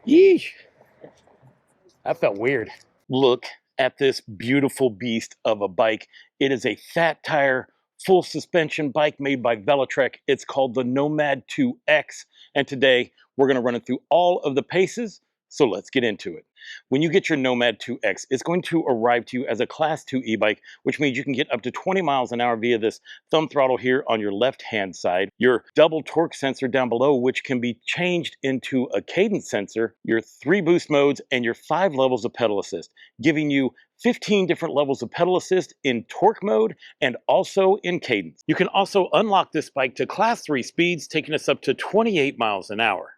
Yeesh. That felt weird. Look at this beautiful beast of a bike. It is a fat tire, full suspension bike made by Velotric. It's called the Nomad 2X. And today we're going to run it through all of the paces. So let's get into it. When you get your Nomad 2X, it's going to arrive to you as a Class 2 e-bike, which means you can get up to 20 miles an hour via this thumb throttle here on your left-hand side, your double torque sensor down below, which can be changed into a cadence sensor, your 3 boost modes, and your 5 levels of pedal assist, giving you 15 different levels of pedal assist in torque mode and also in cadence. You can also unlock this bike to Class 3 speeds, taking us up to 28 miles an hour.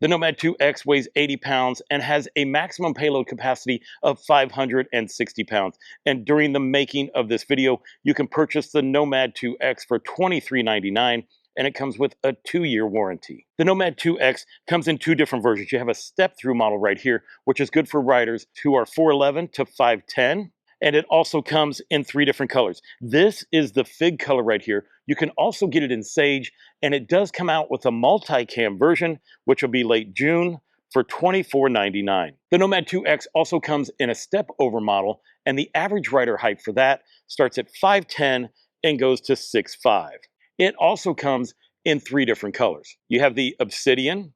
The Nomad 2X weighs 80 pounds and has a maximum payload capacity of 560 pounds. And during the making of this video, you can purchase the Nomad 2X for $23.99, and it comes with a 2-year warranty. The Nomad 2X comes in 2 different versions. You have a step-through model right here, which is good for riders who are 4'11 to 5'10". And it also comes in 3 different colors. This is the fig color right here. You can also get it in sage, and it does come out with a multi-cam version, which will be late June for $24.99. The Nomad 2X also comes in a step-over model, and the average rider height for that starts at 5'10 and goes to 6'5. It also comes in 3 different colors. You have the Obsidian,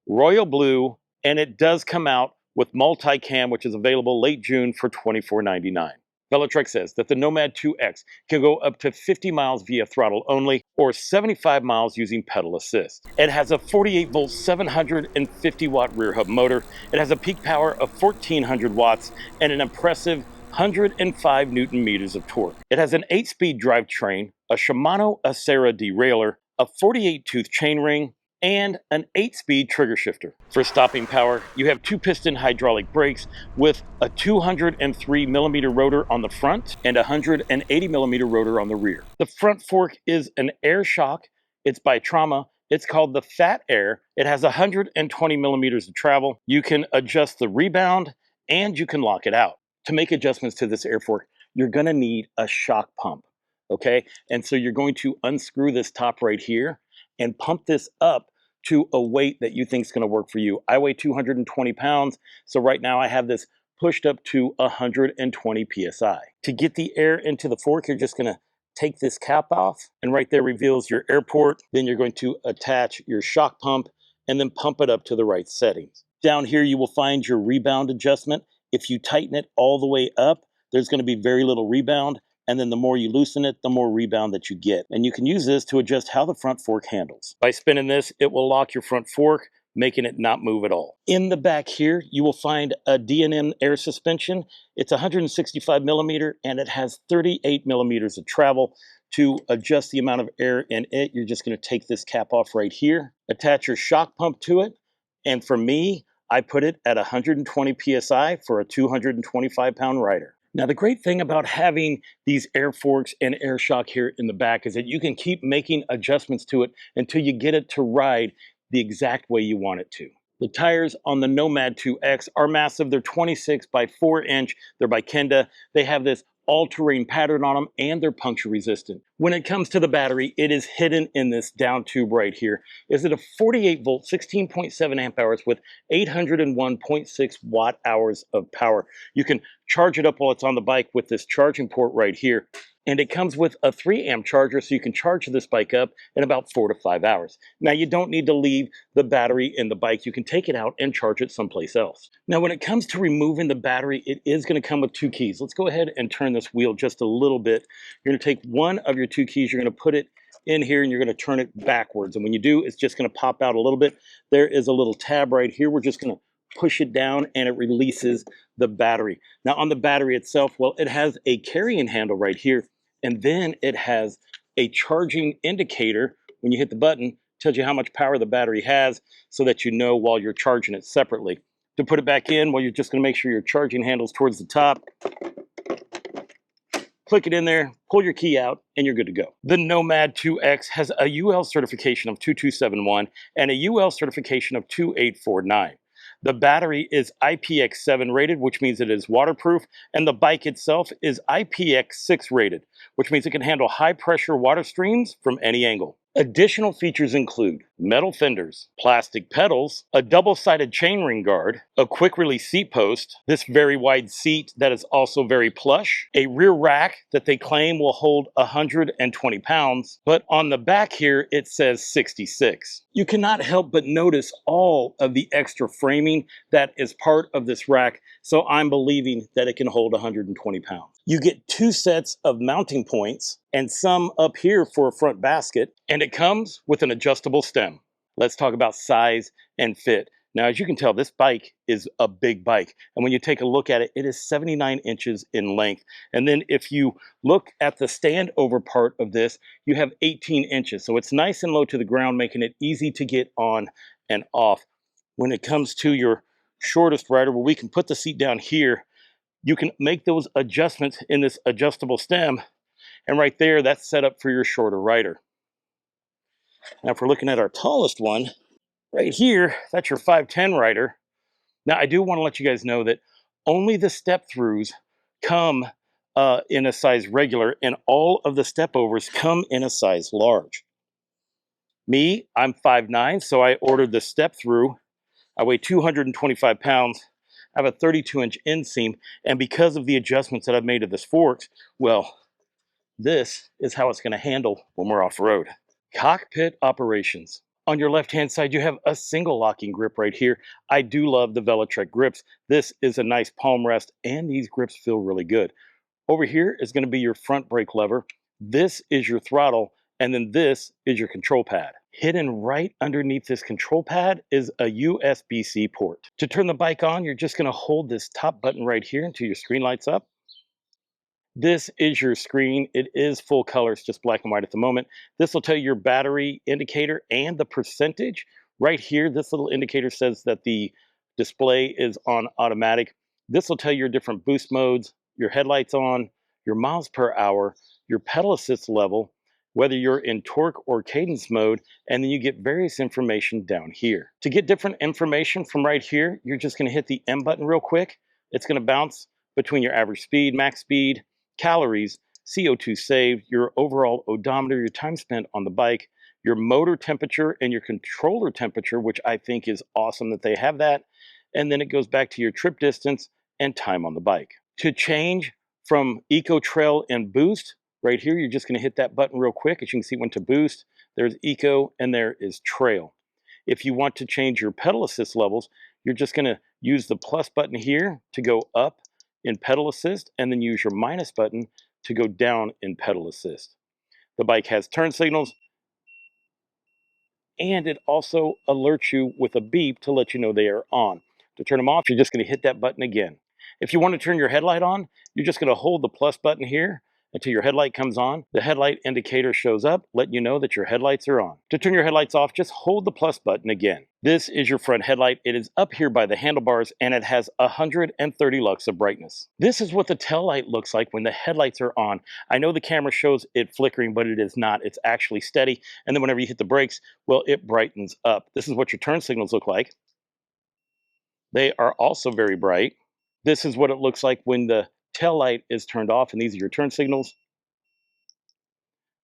Royal Blue, and it does come out with multi-cam, which is available late June for $24.99. Velotric says that the Nomad 2X can go up to 50 miles via throttle only or 75 miles using pedal assist. It has a 48-volt, 750-watt rear hub motor. It has a peak power of 1,400 watts and an impressive 105 Newton meters of torque. It has an 8-speed drivetrain, a Shimano Acera derailleur, a 48-tooth chainring, and an 8-speed trigger shifter. For stopping power, you have 2-piston hydraulic brakes with a 203mm rotor on the front and a 180mm rotor on the rear. The front fork is an air shock. It's by Trauma. It's called the Fat Air. It has 120mm of travel. You can adjust the rebound and you can lock it out. To make adjustments to this air fork, you're going to need a shock pump, okay? And so you're going to unscrew this top right here and pump this up to a weight that you think is going to work for you. I weigh 220 pounds, so right now I have this pushed up to 120 psi. To get the air into the fork, you're just going to take this cap off, and right there reveals your air port. Then you're going to attach your shock pump and then pump it up to the right settings. Down here you will find your rebound adjustment. If you tighten it all the way up, there's going to be very little rebound. And then the more you loosen it, the more rebound that you get. And you can use this to adjust how the front fork handles. By spinning this, it will lock your front fork, making it not move at all. In the back here, you will find a D&M air suspension. It's 165mm and it has 38mm of travel. To adjust the amount of air in it, you're just going to take this cap off right here, attach your shock pump to it. And for me, I put it at 120 psi for a 225-pound rider. Now, the great thing about having these air forks and air shock here in the back is that you can keep making adjustments to it until you get it to ride the exact way you want it to. The tires on the Nomad 2X are massive. They're 26 by 4 inch. They're by Kenda. They have this all-terrain pattern on them, and they're puncture resistant. When it comes to the battery, it is hidden in this down tube right here. Is it a 48-volt, 16.7 amp hours with 801.6 watt hours of power. You can charge it up while it's on the bike with this charging port right here. And it comes with a 3-amp charger, so you can charge this bike up in about 4 to 5 hours. Now, you don't need to leave the battery in the bike. You can take it out and charge it someplace else. Now, when it comes to removing the battery, it is going to come with 2 keys. Let's go ahead and turn this wheel just a little bit. You're going to take one of your 2 keys, you're going to put it in here, and you're going to turn it backwards. And when you do, it's just going to pop out a little bit. There is a little tab right here. We're just going to push it down and it releases the battery. Now, on the battery itself, well, it has a carrying handle right here. And then it has a charging indicator. When you hit the button, tells you how much power the battery has so that you know while you're charging it separately. To put it back in, well, you're just going to make sure your charging handle's towards the top. Click it in there, pull your key out, and you're good to go. The Nomad 2X has a UL certification of 2271 and a UL certification of 2849. The battery is IPX7 rated, which means it is waterproof, and the bike itself is IPX6 rated, which means it can handle high-pressure water streams from any angle. Additional features include metal fenders, plastic pedals, a double-sided chainring guard, a quick-release seat post, this very wide seat that is also very plush, a rear rack that they claim will hold 120 pounds, but on the back here it says 66. You cannot help but notice all of the extra framing that is part of this rack, so I'm believing that it can hold 120 pounds. You get 2 sets of mounting points and some up here for a front basket, and it comes with an adjustable stem. Let's talk about size and fit. Now, as you can tell, this bike is a big bike, and when you take a look at it, it is 79 inches in length. And then if you look at the standover part of this, you have 18 inches. So it's nice and low to the ground, making it easy to get on and off. When it comes to your shortest rider, where we can put the seat down here, you can make those adjustments in this adjustable stem, and right there, that's set up for your shorter rider. Now, if we're looking at our tallest one, right here, that's your 5'10" rider. Now, I do want to let you guys know that only the step-throughs come in a size regular, and all of the step-overs come in a size large. Me, I'm 5'9", so I ordered the step-through. I weigh 225 pounds. I have a 32-inch inseam, and because of the adjustments that I've made to this forks, well, this is how it's going to handle when we're off-road. Cockpit Operations. On your left-hand side, you have a single locking grip right here. I do love the Velotric grips. This is a nice palm rest, and these grips feel really good. Over here is going to be your front brake lever. This is your throttle, and then this is your control pad. Hidden right underneath this control pad is a USB-C port. To turn the bike on, you're just going to hold this top button right here until your screen lights up. This is your screen. It is full color. It's just black and white at the moment. This will tell you your battery indicator and the percentage. Right here, this little indicator says that the display is on automatic. This will tell you your different boost modes, your headlights on, your miles per hour, your pedal assist level, whether you're in torque or cadence mode, and then you get various information down here. To get different information from right here, you're just going to hit the M button real quick. It's going to bounce between your average speed, max speed, calories, CO2 saved, your overall odometer, your time spent on the bike, your motor temperature, and your controller temperature, which I think is awesome that they have that. And then it goes back to your trip distance and time on the bike. To change from Eco, Trail, and Boost, right here, you're just going to hit that button real quick. As you can see, it went to Boost, there's Eco, and there is Trail. If you want to change your pedal assist levels, you're just going to use the plus button here to go up in pedal assist, and then use your minus button to go down in pedal assist. The bike has turn signals, and it also alerts you with a beep to let you know they are on. To turn them off, you're just going to hit that button again. If you want to turn your headlight on, you're just going to hold the plus button here until your headlight comes on. The headlight indicator shows up, letting you know that your headlights are on. To turn your headlights off, just hold the plus button again. This is your front headlight. It is up here by the handlebars, and it has 130 lux of brightness. This is what the tail light looks like when the headlights are on. I know the camera shows it flickering, but it is not. It's actually steady, and then whenever you hit the brakes, well, it brightens up. This is what your turn signals look like. They are also very bright. This is what it looks like when the tail light is turned off, and these are your turn signals.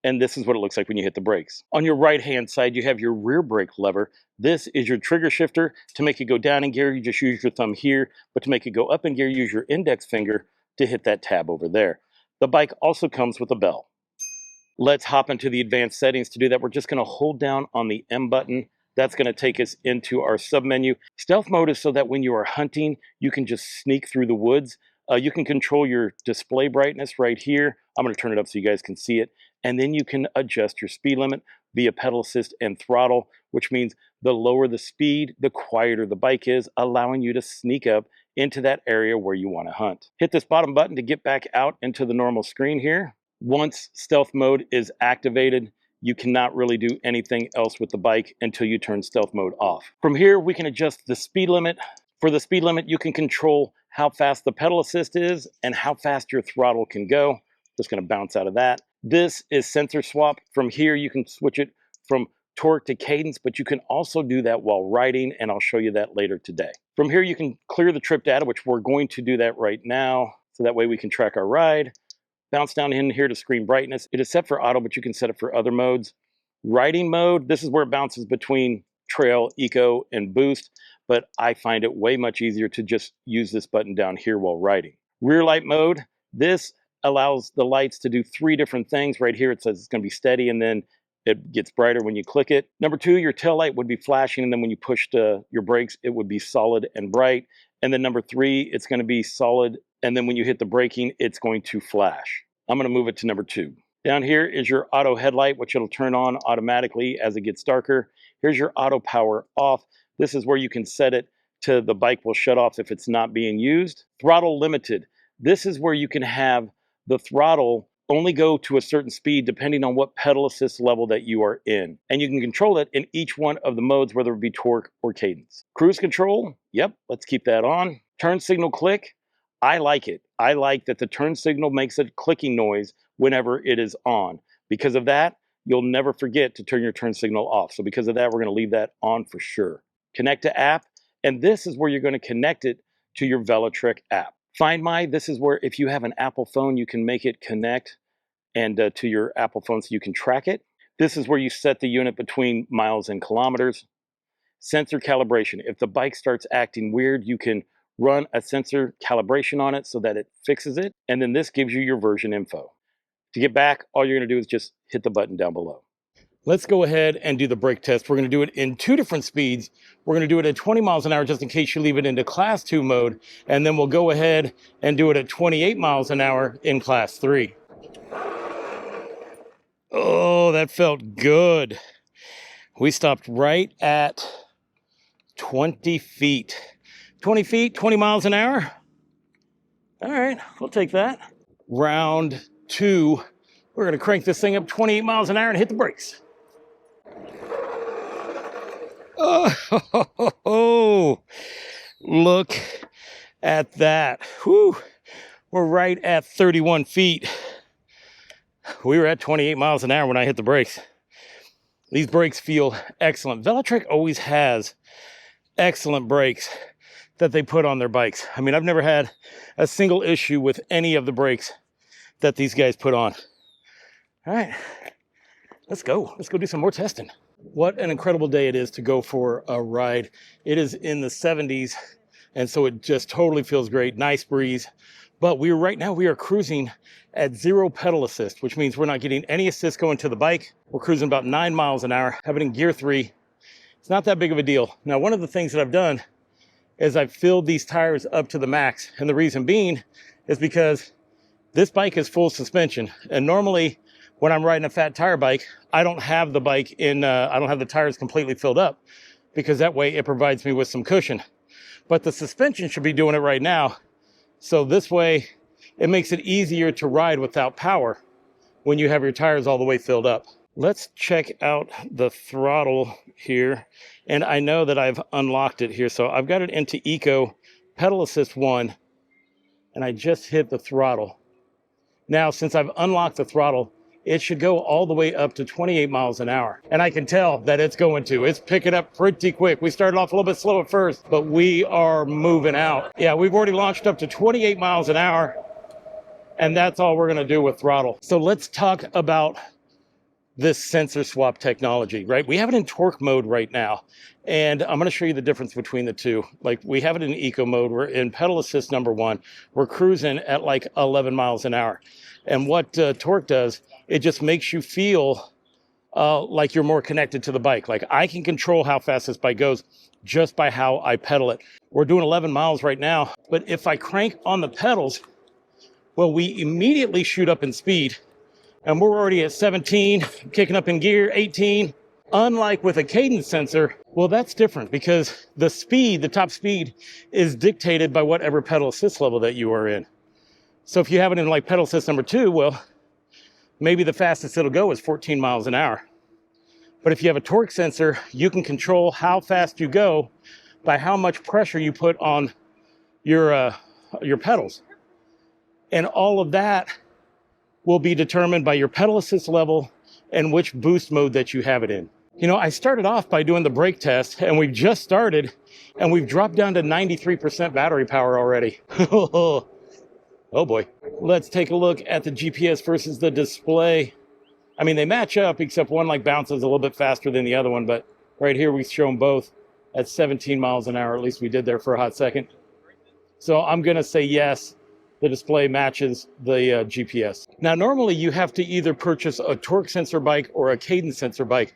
And this is what it looks like when you hit the brakes. On your right-hand side, you have your rear brake lever. This is your trigger shifter. To make it go down in gear, you just use your thumb here, but to make it go up in gear, use your index finger to hit that tab over there. The bike also comes with a bell. Let's hop into the advanced settings. To do that, we're just going to hold down on the M button. That's going to take us into our submenu. Stealth mode is so that when you are hunting, you can just sneak through the woods. You can control your display brightness right here. I'm going to turn it up so you guys can see it. And then you can adjust your speed limit via pedal assist and throttle, which means the lower the speed, the quieter the bike is, allowing you to sneak up into that area where you want to hunt. Hit this bottom button to get back out into the normal screen here. Once stealth mode is activated, you cannot really do anything else with the bike until you turn stealth mode off. From here, we can adjust the speed limit. For the speed limit, you can control how fast the pedal assist is and how fast your throttle can go. Just going to bounce out of that. This is sensor swap. From here, you can switch it from torque to cadence, but you can also do that while riding, and I'll show you that later today. From here, you can clear the trip data, which we're going to do that right now, so that way we can track our ride. Bounce down in here to screen brightness. It is set for auto, but you can set it for other modes. Riding mode, this is where it bounces between trail, eco, and boost, but I find it way much easier to just use this button down here while riding. Rear light mode, this allows the lights to do 3 different things. Right here it says it's going to be steady, and then it gets brighter when you click it. Number 2, your tail light would be flashing, and then when you pushed your brakes, it would be solid and bright. And then number 3, it's going to be solid, and then when you hit the braking, it's going to flash. I'm going to move it to number 2. Down here is your auto headlight, which it'll turn on automatically as it gets darker. Here's your auto power off. This is where you can set it to the bike will shut off if it's not being used. Throttle limited. This is where you can have the throttle only go to a certain speed depending on what pedal assist level that you are in. And you can control it in each one of the modes, whether it be torque or cadence. Cruise control, yep, let's keep that on. Turn signal click, I like it. I like that the turn signal makes a clicking noise whenever it is on. Because of that, you'll never forget to turn your turn signal off. So because of that, we're going to leave that on for sure. Connect to app, and this is where you're going to connect it to your Velotric app. Find My, this is where if you have an Apple phone, you can make it connect and to your Apple phone so you can track it. This is where you set the unit between miles and kilometers. Sensor calibration. If the bike starts acting weird, you can run a sensor calibration on it so that it fixes it. And then this gives you your version info. To get back, all you're going to do is just hit the button down below. Let's go ahead and do the brake test. We're going to do it in 2 different speeds. We're going to do it at 20 miles an hour just in case you leave it into class 2 mode. And then we'll go ahead and do it at 28 miles an hour in class 3. Oh, that felt good. We stopped right at 20 feet. 20 feet, 20 miles an hour. All right, we'll take that. Round 2, we're going to crank this thing up 28 miles an hour and hit the brakes. Oh, look at that. Whew. We're right at 31 feet. We were at 28 miles an hour when I hit the brakes. These brakes feel excellent. Velotric always has excellent brakes that they put on their bikes. I mean, I've never had a single issue with any of the brakes that these guys put on. All right, let's go. Let's go do some more testing. What an incredible day it is to go for a ride. It is in the 70s, and so it just totally feels great. Nice breeze. But right now we are cruising at 0 pedal assist, which means we're not getting any assist going to the bike. We're cruising about 9 miles an hour, have it in gear 3. It's not that big of a deal. Now, one of the things that I've done is I've filled these tires up to the max. And the reason being is because this bike is full suspension. And normally when I'm riding a fat tire bike, I don't have the bike I don't have the tires completely filled up, because that way it provides me with some cushion. But the suspension should be doing it right now. So this way it makes it easier to ride without power when you have your tires all the way filled up. Let's check out the throttle here. And I know that I've unlocked it here. So I've got it into Eco, pedal assist 1, and I just hit the throttle. Now, since I've unlocked the throttle, it should go all the way up to 28 miles an hour. And I can tell that it's going to. It's picking up pretty quick. We started off a little bit slow at first, but we are moving out. Yeah, we've already launched up to 28 miles an hour, and that's all we're gonna do with throttle. So let's talk about this sensor swap technology, right? We have it in torque mode right now, and I'm going to show you the difference between the two. Like, we have it in eco mode. We're in pedal assist number 1. We're cruising at like 11 miles an hour. And what torque does, it just makes you feel like you're more connected to the bike. Like, I can control how fast this bike goes just by how I pedal it. We're doing 11 miles right now, but if I crank on the pedals, well, we immediately shoot up in speed. And we're already at 17, kicking up in gear, 18. Unlike with a cadence sensor, well, that's different because the speed, the top speed, is dictated by whatever pedal assist level that you are in. So if you have it in like pedal assist number 2, well, maybe the fastest it'll go is 14 miles an hour. But if you have a torque sensor, you can control how fast you go by how much pressure you put on your pedals. And all of that will be determined by your pedal assist level and which boost mode that you have it in. You know, I started off by doing the brake test, and we've just started, and we've dropped down to 93% battery power already. Oh boy. Let's take a look at the GPS versus the display. I mean, they match up, except one like bounces a little bit faster than the other one. But right here, we show them both at 17 miles an hour. At least we did there for a hot second. So I'm going to say yes, the display matches the GPS. Now, normally you have to either purchase a torque sensor bike or a cadence sensor bike.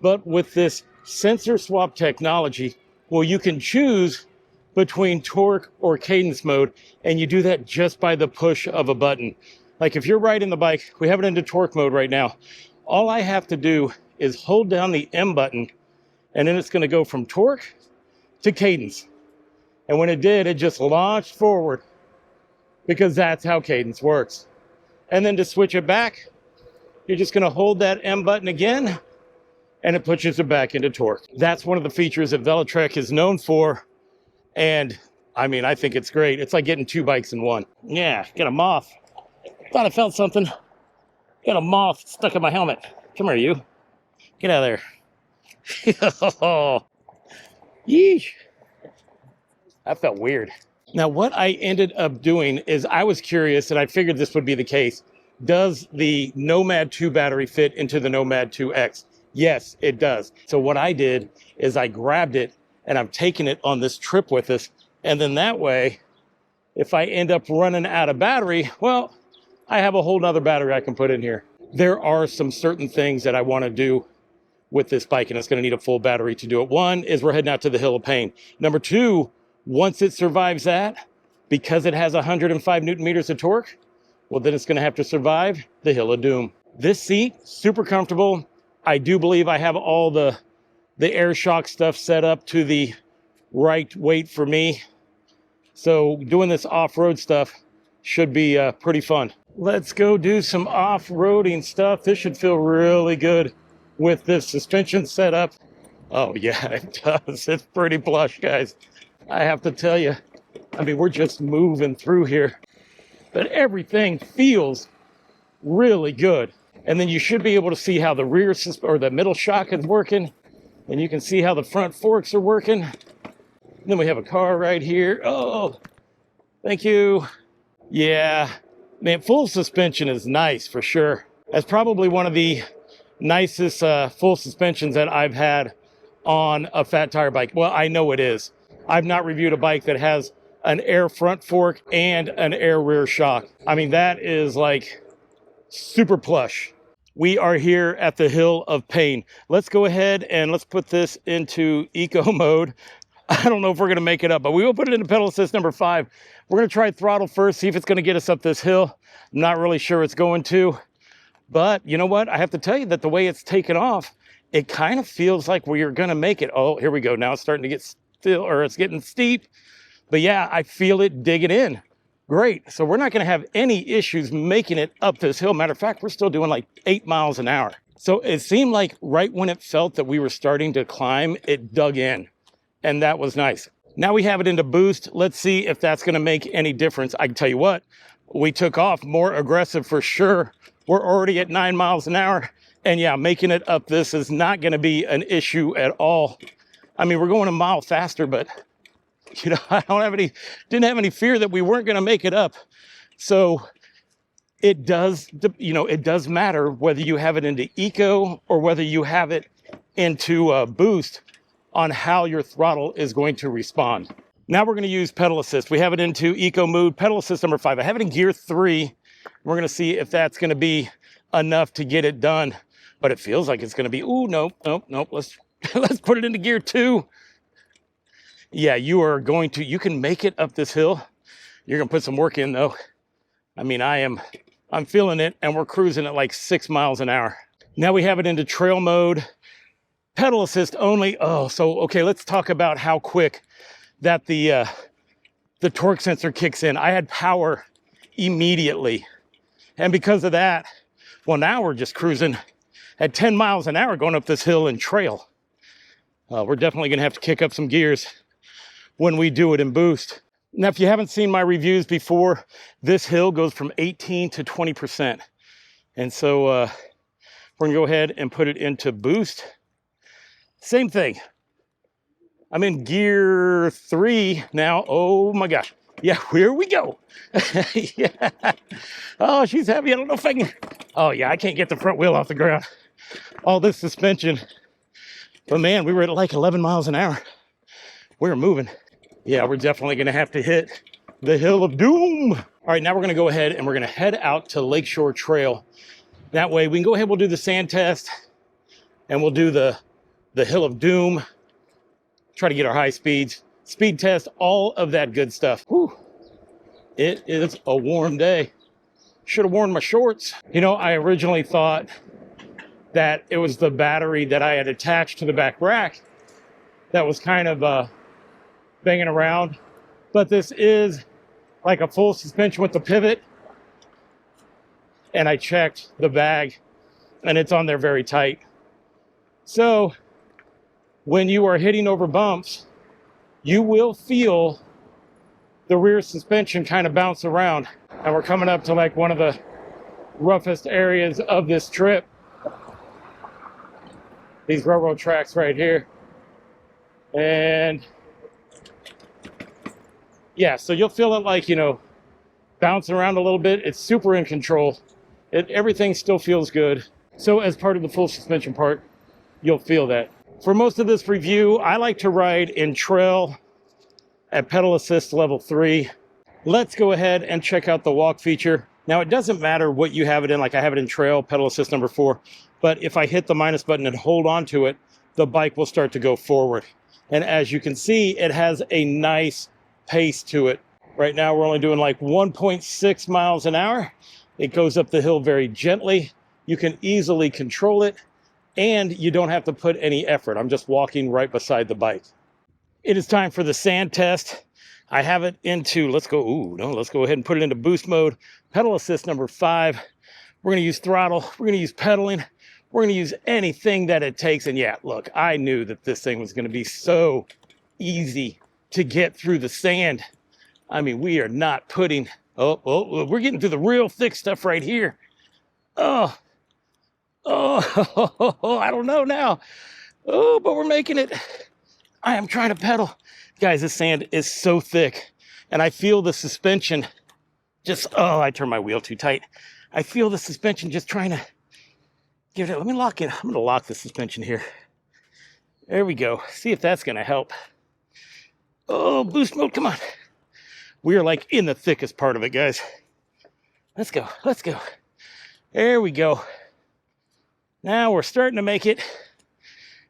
But with this sensor swap technology, well, you can choose between torque or cadence mode, and you do that just by the push of a button. Like if you're riding the bike, we have it into torque mode right now. All I have to do is hold down the M button, and then it's going to go from torque to cadence. And when it did, it just launched forward, because that's how cadence works. And then to switch it back, you're just going to hold that M button again, and it pushes it back into torque. That's one of the features that Velotric is known for. And I mean, I think it's great. It's like getting two bikes in one. Yeah, get a moth. Thought I felt something. Got a moth stuck in my helmet. Come here, you. Get out of there. Yeesh. That felt weird. Now, what I ended up doing is I was curious, and I figured this would be the case. Does the Nomad 2 battery fit into the Nomad 2X? Yes, it does. So what I did is I grabbed it, and I'm taking it on this trip with us. And then that way, if I end up running out of battery, well, I have a whole nother battery I can put in here. There are some certain things that I want to do with this bike, and it's going to need a full battery to do it. One is we're heading out to the Hill of Pain. Number two, once it survives that, because it has 105 Newton meters of torque, well, then it's going to have to survive the Hill of Doom. This seat, super comfortable. I do believe I have all the air shock stuff set up to the right weight for me. So doing this off-road stuff should be pretty fun. Let's go do some off-roading stuff. This should feel really good with this suspension setup. Oh yeah, it does. It's pretty plush, guys. I have to tell you, I mean, we're just moving through here, but everything feels really good. And then you should be able to see how the rear or the middle shock is working, and you can see how the front forks are working. Then we have a car right here. Oh, thank you. Yeah, man, full suspension is nice for sure. That's probably one of the nicest full suspensions that I've had on a fat tire bike. Well, I know it is. I've not reviewed a bike that has an air front fork and an air rear shock. I mean, that is like super plush. We are here at the Hill of Pain. Let's go ahead and let's put this into eco mode. I don't know if we're going to make it up, but we will put it into pedal assist number 5. We're going to try throttle first, see if it's going to get us up this hill. I'm not really sure it's going to, but you know what? I have to tell you that the way it's taken off, it kind of feels like we are going to make it. Oh, here we go. Now it's starting to get still, or it's getting steep. But yeah, I feel it digging in. Great. So we're not going to have any issues making it up this hill. Matter of fact, we're still doing like 8 miles an hour. So it seemed like right when it felt that we were starting to climb, it dug in. And that was nice. Now we have it into boost. Let's see if that's going to make any difference. I can tell you what, we took off more aggressive for sure. We're already at 9 miles an hour. And yeah, making it up this is not going to be an issue at all. I mean, we're going a mile faster, but you know, didn't have any fear that we weren't going to make it up. So it does, you know, it does matter whether you have it into eco or whether you have it into boost on how your throttle is going to respond. Now we're going to use pedal assist. We have it into eco mode, pedal assist number 5. I have it in gear 3. We're going to see if that's going to be enough to get it done, but it feels like it's going to be, ooh, nope. Let's put it into gear 2. Yeah, you can make it up this hill. You're going to put some work in though. I mean, I'm feeling it, and we're cruising at like 6 miles an hour. Now we have it into trail mode, pedal assist only. Oh, so, okay, let's talk about how quick that the torque sensor kicks in. I had power immediately. And because of that, well, now we're just cruising at 10 miles an hour going up this hill in trail. We're definitely going to have to kick up some gears when we do it in boost. Now, if you haven't seen my reviews before, this hill goes from 18 to 20%. And so we're gonna go ahead and put it into boost. Same thing. I'm in gear 3 now. Oh my gosh. Yeah, here we go. Yeah. Oh, she's heavy. I don't know if I can. Oh, yeah, I can't get the front wheel off the ground. All this suspension. But man, we were at like 11 miles an hour. We were moving. Yeah, we're definitely going to have to hit the Hill of Doom. All right, now we're going to go ahead and we're going to head out to Lakeshore Trail. That way we can go ahead, we'll do the sand test, and we'll do the Hill of Doom, try to get our high speeds, speed test, all of that good stuff. Whew. It is a warm day. Should have worn my shorts. You know, I originally thought that it was the battery that I had attached to the back rack that was kind of banging around. But this is like a full suspension with the pivot. And I checked the bag and it's on there very tight. So when you are hitting over bumps, you will feel the rear suspension kind of bounce around. And we're coming up to like one of the roughest areas of this trip. These railroad tracks right here. And yeah, so you'll feel it like, you know, bouncing around a little bit. It's super in control. Everything still feels good. So as part of the full suspension part, you'll feel that. For most of this review, I like to ride in trail at pedal assist level 3. Let's go ahead and check out the walk feature. Now it doesn't matter what you have it in, like I have it in trail, pedal assist number 4, but if I hit the minus button and hold on to it, the bike will start to go forward. And as you can see, it has a nice pace to it. Right now we're only doing like 1.6 miles an hour. It goes up the hill very gently. You can easily control it, and you don't have to put any effort. I'm just walking right beside the bike. It is time for the sand test. I have it into, let's go ahead and put it into boost mode. Pedal assist number 5. We're going to use throttle. We're going to use pedaling. We're going to use anything that it takes. And yeah, look, I knew that this thing was going to be so easy to get through the sand. I mean, we are not putting, we're getting through the real thick stuff right here. Oh, I don't know now. Oh, but we're making it. I am trying to pedal. Guys, this sand is so thick. And I feel the suspension just, I turned my wheel too tight. I feel the suspension just trying to give it, let me lock it. I'm going to lock the suspension here. There we go. See if that's going to help. Oh, boost mode, come on. We are like in the thickest part of it, guys. Let's go, let's go. There we go. Now we're starting to make it.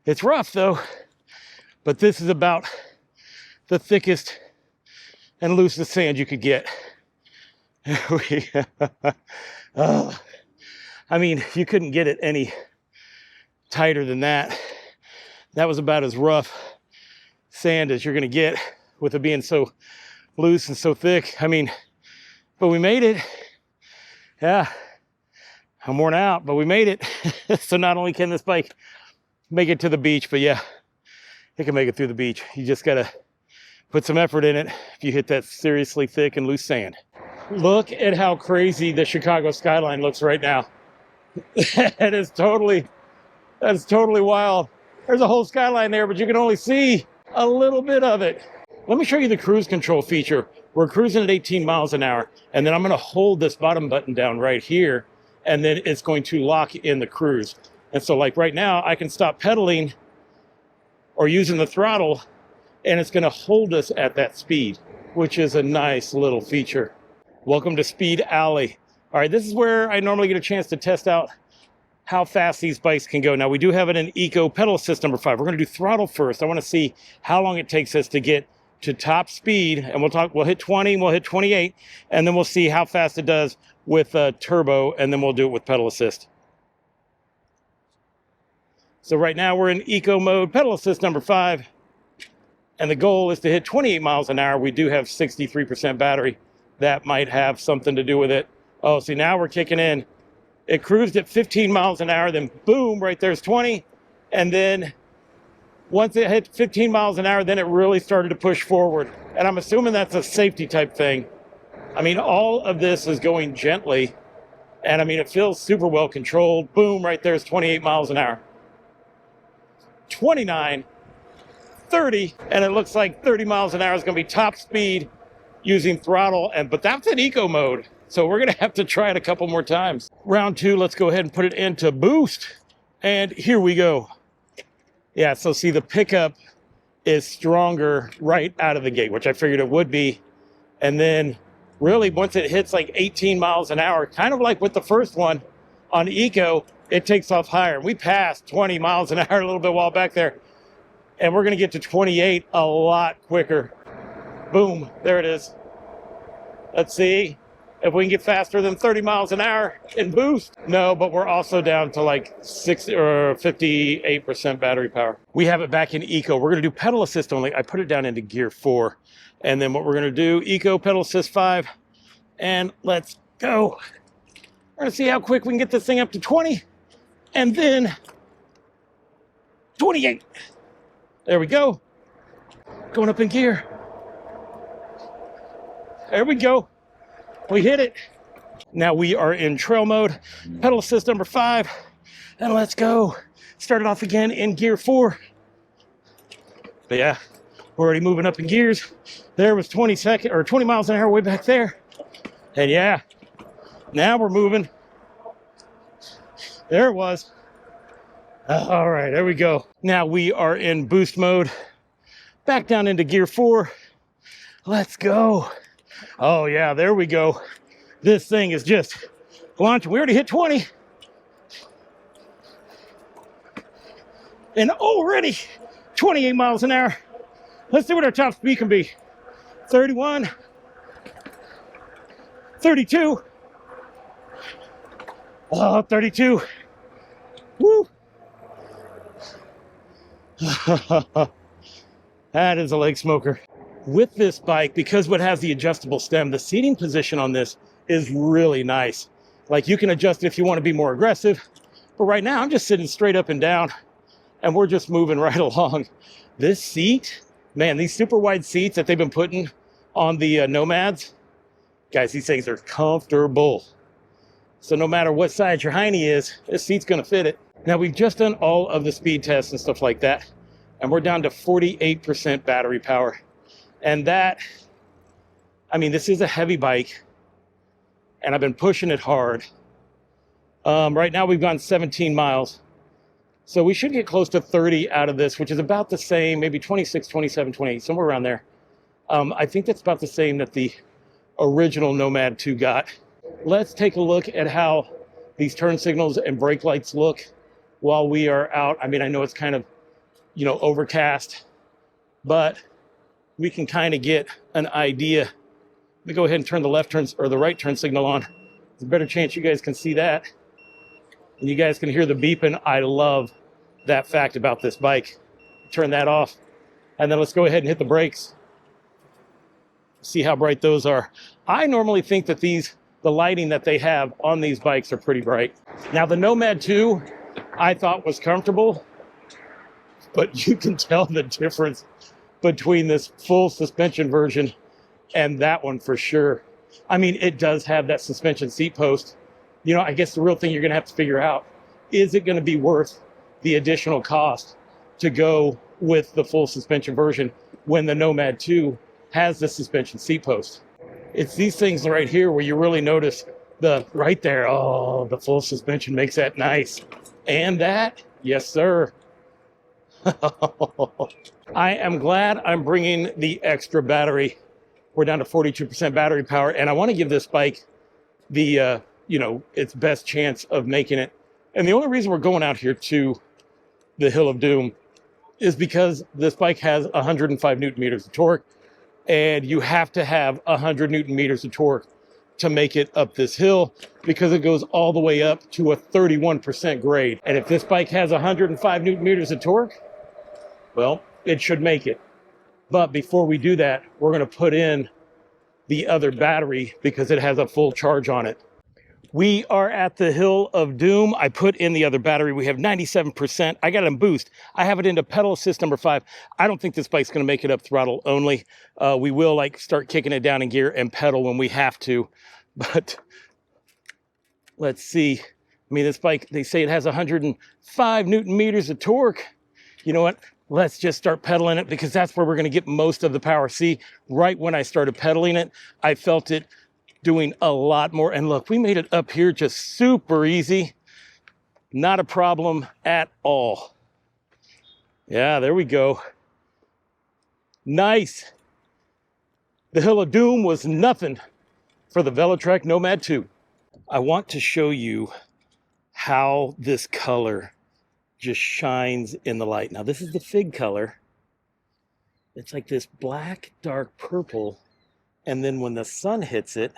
It's rough though, but this is about the thickest and loosest sand you could get. I mean, you couldn't get it any tighter than that. That was about as rough sand as you're gonna get with it being so loose and so thick. I mean, but we made it. Yeah, I'm worn out, but we made it. So not only can this bike make it to the beach, but yeah, it can make it through the beach. You just gotta put some effort in it if you hit that seriously thick and loose sand. Look at how crazy the Chicago skyline looks right now. That's totally wild. There's a whole skyline there, but you can only see a little bit of it. Let me show you the cruise control feature. We're cruising at 18 miles an hour, and then I'm gonna hold this bottom button down right here, and then it's going to lock in the cruise. And so like right now, I can stop pedaling or using the throttle, and it's gonna hold us at that speed, which is a nice little feature. Welcome to Speed Alley. All right, this is where I normally get a chance to test out how fast these bikes can go. Now we do have it in Eco Pedal Assist number 5. We're gonna do throttle first. I wanna see how long it takes us to get to top speed, and we'll hit 20, we'll hit 28, and then we'll see how fast it does with turbo, and then we'll do it with pedal assist. So right now we're in eco mode, pedal assist number 5, and the goal is to hit 28 miles an hour. We do have 63% battery. That might have something to do with it. Oh, see, now we're kicking in. It cruised at 15 miles an hour, then boom, right there's 20, and then once it hit 15 miles an hour, then it really started to push forward. And I'm assuming that's a safety type thing. I mean, all of this is going gently. And I mean, it feels super well controlled. Boom, right there's 28 miles an hour. 29, 30, and it looks like 30 miles an hour is gonna be top speed. using throttle, but that's in eco mode. So we're gonna have to try it a couple more times. Round two, let's go ahead and put it into boost. And here we go. Yeah, so see the pickup is stronger right out of the gate, which I figured it would be. And then really once it hits like 18 miles an hour, kind of like with the first one on eco, it takes off higher. We passed 20 miles an hour a little bit while back there, and we're gonna get to 28 a lot quicker. Boom, there it is. Let's see if we can get faster than 30 miles an hour in boost. No, but we're also down to like 60 or 58% battery power. We have it back in eco. We're gonna do pedal assist only. I put it down into gear 4. And then what we're gonna do, eco, pedal assist 5, and let's go. We're gonna see how quick we can get this thing up to 20, and then 28. There we go. Going up in gear. There we go. We hit it. Now we are in trail mode, pedal assist number 5, and let's go. Start it off again in gear 4. But yeah, we're already moving up in gears. There was 20 miles an hour way back there. And yeah, now we're moving. There it was. All right, there we go. Now we are in boost mode. Back down into gear 4. Let's go. Oh yeah, there we go. This thing is just launching. We already hit 20. And already 28 miles an hour. Let's see what our top speed can be. 31, 32. Oh, 32. Woo. That is a leg smoker. With this bike, because it has the adjustable stem, the seating position on this is really nice. Like you can adjust it if you want to be more aggressive. But right now I'm just sitting straight up and down and we're just moving right along. This seat, man, these super wide seats that they've been putting on the Nomads, guys, these things are comfortable. So no matter what size your hiney is, this seat's gonna fit it. Now we've just done all of the speed tests and stuff like that, and we're down to 48% battery power. And that, I mean, this is a heavy bike, and I've been pushing it hard. Right now we've gone 17 miles. So we should get close to 30 out of this, which is about the same, maybe 26, 27, 28, somewhere around there. I think that's about the same that the original Nomad 2 got. Let's take a look at how these turn signals and brake lights look while we are out. I mean, I know it's kind of, overcast, but we can kind of get an idea. Let me go ahead and turn the left turn or the right turn signal on. There's a better chance you guys can see that. And you guys can hear the beeping. I love that fact about this bike. Turn that off. And then let's go ahead and hit the brakes. See how bright those are. I normally think that the lighting that they have on these bikes are pretty bright. Now the Nomad 2, I thought was comfortable, but you can tell the difference between this full suspension version and that one for sure. I mean, it does have that suspension seat post. I guess the real thing you're gonna have to figure out, is it gonna be worth the additional cost to go with the full suspension version when the Nomad 2 has the suspension seat post? It's these things right here where you really notice right there, oh, the full suspension makes that nice. And that, yes sir. I am glad I'm bringing the extra battery. We're down to 42% battery power, and I want to give this bike the, its best chance of making it. And the only reason we're going out here to the Hill of Doom is because this bike has 105 Newton meters of torque, and you have to have 100 Newton meters of torque to make it up this hill because it goes all the way up to a 31% grade. And if this bike has 105 Newton meters of torque, well, it should make it. But before we do that, we're going to put in the other battery because it has a full charge on it. We are at the Hill of Doom. I put in the other battery. We have 97%. I got it in boost. I have it into pedal assist number 5. I don't think this bike's going to make it up throttle only. We will start kicking it down in gear and pedal when we have to. But let's see. I mean, this bike, they say it has 105 Newton meters of torque. You know what? let's just start pedaling it because that's where we're going to get most of the power. See, right when I started pedaling it, I felt it doing a lot more. And look, we made it up here just super easy. Not a problem at all. Yeah, there we go. Nice. The Hill of Doom was nothing for the Velotric Nomad 2. I want to show you how this color just shines in the light. Now, this is the fig color. It's like this black, dark purple. And then when the sun hits it,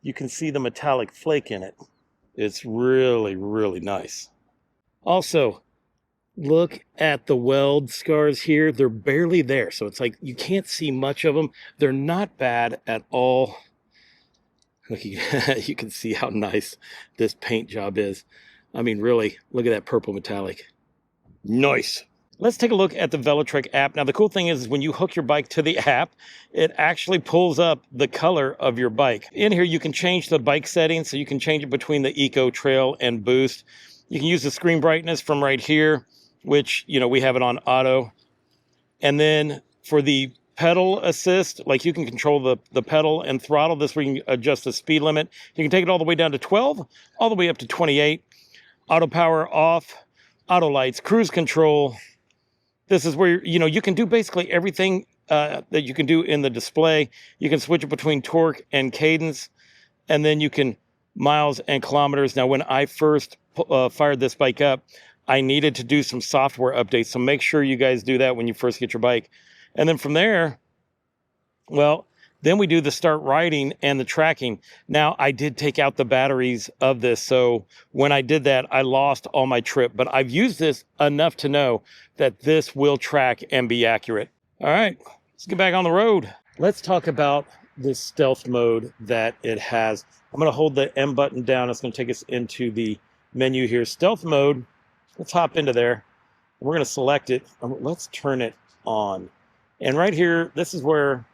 you can see the metallic flake in it. It's really, really nice. Also, look at the weld scars here. They're barely there. So it's like you can't see much of them. They're not bad at all. Look, you can see how nice this paint job is. I mean, really, look at that purple metallic. Nice. Let's take a look at the Velotric app. Now, the cool thing is when you hook your bike to the app, it actually pulls up the color of your bike. In here, you can change the bike settings, so you can change it between the Eco, Trail, and Boost. You can use the screen brightness from right here, which, you know, we have it on auto. And then for the pedal assist, like you can control the pedal and throttle. This where you can adjust the speed limit. You can take it all the way down to 12, all the way up to 28. Auto power off, auto lights, cruise control. This is where, you know, you can do basically everything that you can do in the display. You can switch it between torque and cadence, and then you can miles and kilometers. Now, when I first fired this bike up, I needed to do some software updates. So make sure you guys do that when you first get your bike. And then from there, well, then we do the start riding and the tracking. Now, I did take out the batteries of this. So when I did that, I lost all my trip. But I've used this enough to know that this will track and be accurate. All right, let's get back on the road. Let's talk about this stealth mode that it has. I'm going to hold the M button down. It's going to take us into the menu here. Stealth mode. Let's hop into there. We're going to select it. Let's turn it on. And right here, this is where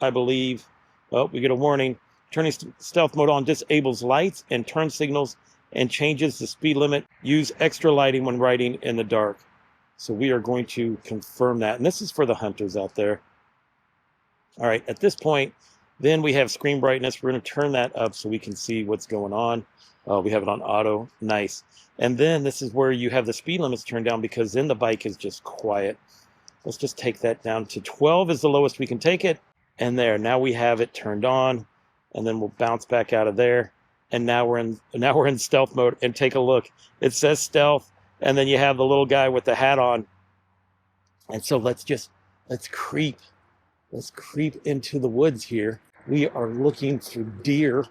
I believe, oh, we get a warning. Turning stealth mode on disables lights and turn signals and changes the speed limit. Use extra lighting when riding in the dark. So we are going to confirm that. And this is for the hunters out there. All right, at this point, then we have screen brightness. We're going to turn that up so we can see what's going on. We have it on auto. Nice. And then this is where you have the speed limits turned down because then the bike is just quiet. Let's just take that down to 12 is the lowest we can take it. And there, now we have it turned on, and then we'll bounce back out of there. And now we're in stealth mode. And take a look. It says stealth, and then you have the little guy with the hat on. And so let's creep. Let's creep into the woods here. We are looking through deer.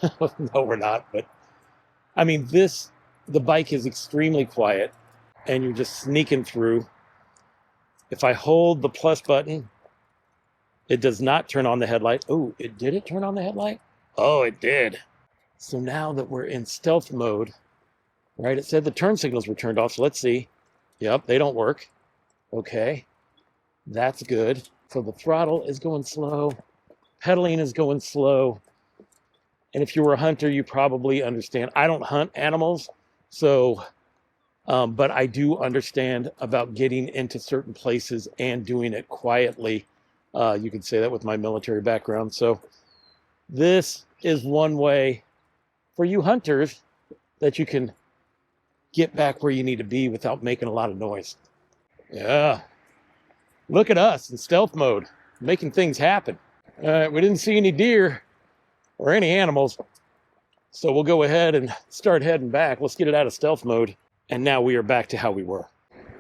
No, we're not. But I mean, the bike is extremely quiet, and you're just sneaking through. If I hold the plus button, it does not turn on the headlight. Oh, did it turn on the headlight? Oh, it did. So now that we're in stealth mode, right? It said the turn signals were turned off. So let's see. Yep, they don't work. Okay, that's good. So the throttle is going slow. Pedaling is going slow. And if you were a hunter, you probably understand. I don't hunt animals, so... but I do understand about getting into certain places and doing it quietly. You could say that with my military background. So this is one way for you hunters that you can get back where you need to be without making a lot of noise. Yeah. Look at us in stealth mode, making things happen. We didn't see any deer or any animals. So we'll go ahead and start heading back. Let's get it out of stealth mode. And now we are back to how we were.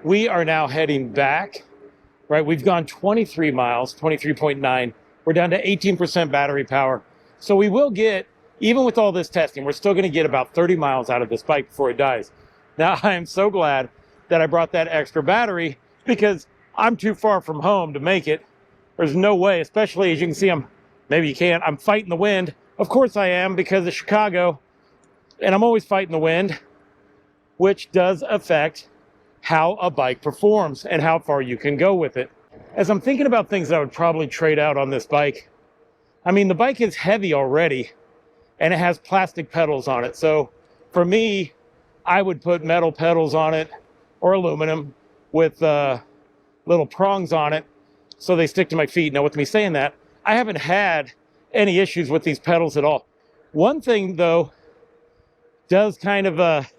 We are now heading back, right? We've gone 23 miles, 23.9. We're down to 18% battery power. So we will get, even with all this testing, we're still gonna get about 30 miles out of this bike before it dies. Now, I am so glad that I brought that extra battery because I'm too far from home to make it. There's no way, especially as you can see, maybe you can't, I'm fighting the wind. Of course I am because of Chicago, and I'm always fighting the wind, which does affect how a bike performs and how far you can go with it. As I'm thinking about things I would probably trade out on this bike, I mean, the bike is heavy already, and it has plastic pedals on it. So for me, I would put metal pedals on it or aluminum with little prongs on it so they stick to my feet. Now, with me saying that, I haven't had any issues with these pedals at all. One thing, though, does kind of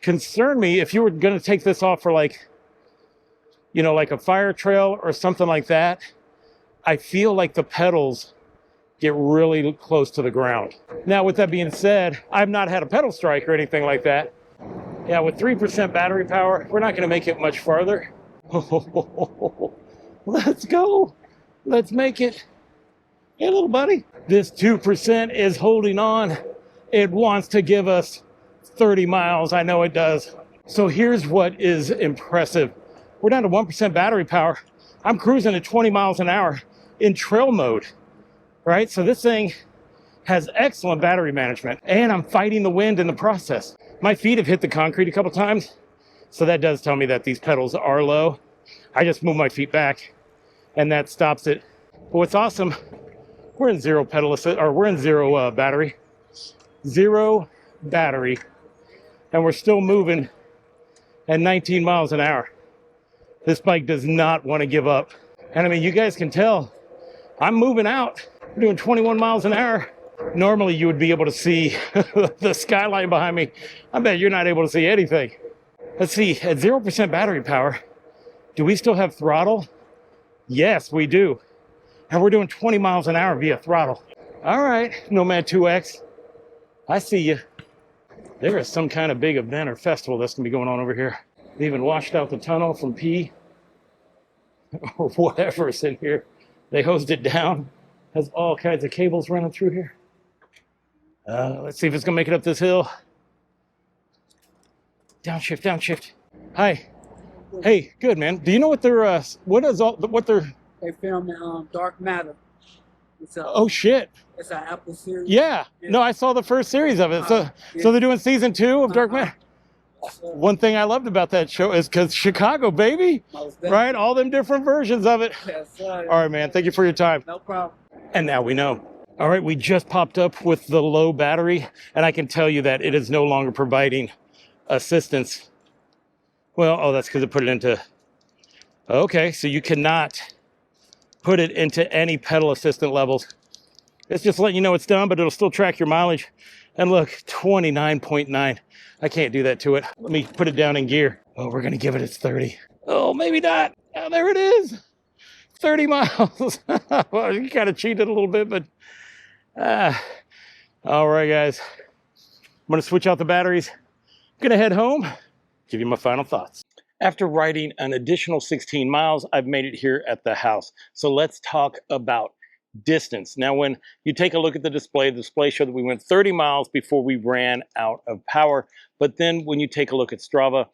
concern me. If you were going to take this off for like, you know, like a fire trail or something like that, I feel like the pedals get really close to the ground. Now, with that being said, I've not had a pedal strike or anything like that. Yeah, with 3% battery power, we're not going to make it much farther. Let's go. Let's make it. Hey, little buddy. This 2% is holding on. It wants to give us 30 miles. I know it does. So here's what is impressive. We're down to 1% battery power. I'm cruising at 20 miles an hour in trail mode, right? So this thing has excellent battery management, and I'm fighting the wind in the process. My feet have hit the concrete a couple times, so that does tell me that these pedals are low. I just move my feet back, and that stops it. But what's awesome, we're in zero pedal assist, or we're in zero battery. Zero battery, and we're still moving at 19 miles an hour. This bike does not want to give up. And I mean, you guys can tell, I'm moving out. We're doing 21 miles an hour. Normally you would be able to see the skyline behind me. I bet you're not able to see anything. Let's see, at 0% battery power, do we still have throttle? Yes, we do. And we're doing 20 miles an hour via throttle. All right, Nomad 2X, I see you. There is some kind of big event or festival that's gonna be going on over here. They even washed out the tunnel from pee or whatever's in here. They hosed it down. Has all kinds of cables running through here. Let's see if it's gonna make it up this hill. Downshift, downshift. Hi. Hey, good man. Do you know what they're what they're? They filmed Dark Matter. Oh shit. It's an Apple series. Yeah. No, I saw the first series of it. So they're doing season 2 of Dark Matter. One thing I loved about that show is because Chicago, baby, right? All them different versions of it. Yes, sir. All right, man. Thank you for your time. No problem. And now we know. All right, we just popped up with the low battery, and I can tell you that it is no longer providing assistance. Well, oh, that's because it put it into... Okay, so you cannot put it into any pedal assistant levels. It's just letting you know it's done, but it'll still track your mileage. And look, 29.9. I can't do that to it. Let me put it down in gear. Oh, we're going to give it its 30. Oh, maybe not. Oh, there it is. 30 miles. Well, you kind of cheated a little bit, but... all right, guys. I'm going to switch out the batteries. I'm going to head home, give you my final thoughts. After riding an additional 16 miles, I've made it here at the house. So let's talk about distance. Now, when you take a look at the display showed that we went 30 miles before we ran out of power. But then when you take a look at Strava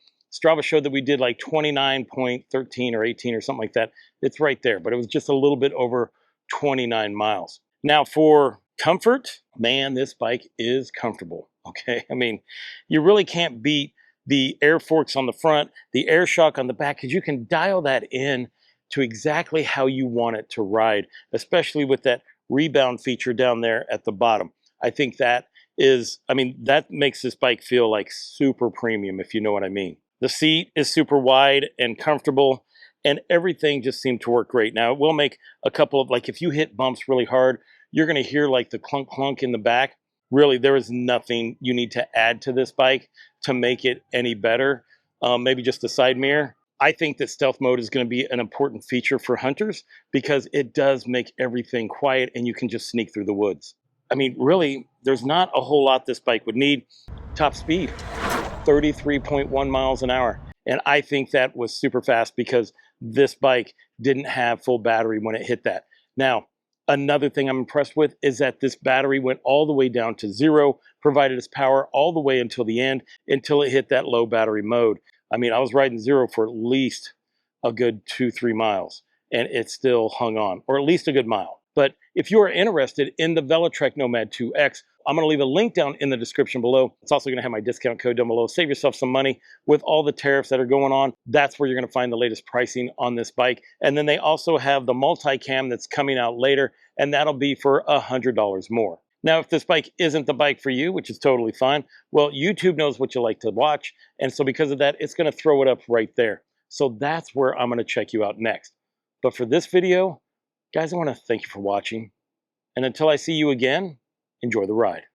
showed that we did like 29.13 or 18 or something like that. It's right there, but it was just a little bit over 29 miles. Now, for comfort, man, this bike is comfortable, okay? I mean, you really can't beat the air forks on the front, the air shock on the back, because you can dial that in to exactly how you want it to ride, especially with that rebound feature down there at the bottom. I think that is, I mean, that makes this bike feel like super premium, if you know what I mean. The seat is super wide and comfortable, and everything just seemed to work great. Now, it will make a couple of, like, if you hit bumps really hard, you're going to hear like the clunk clunk in the back. Really, there is nothing you need to add to this bike to make it any better. Maybe just the side mirror. I think that stealth mode is going to be an important feature for hunters because it does make everything quiet and you can just sneak through the woods. I mean, really, there's not a whole lot this bike would need. Top speed, 33.1 miles an hour. And I think that was super fast because this bike didn't have full battery when it hit that. Now, another thing I'm impressed with is that this battery went all the way down to 0, provided us power all the way until the end, until it hit that low battery mode. I mean, I was riding 0 for at least a good 2-3 miles, and it still hung on, or at least a good mile. But if you are interested in the Velotric Nomad 2X, I'm going to leave a link down in the description below. It's also going to have my discount code down below. Save yourself some money with all the tariffs that are going on. That's where you're going to find the latest pricing on this bike. And then they also have the multicam that's coming out later, and that'll be for $100 more. Now, if this bike isn't the bike for you, which is totally fine, well, YouTube knows what you like to watch. And so because of that, it's going to throw it up right there. So that's where I'm going to check you out next. But for this video, guys, I want to thank you for watching. And until I see you again, enjoy the ride.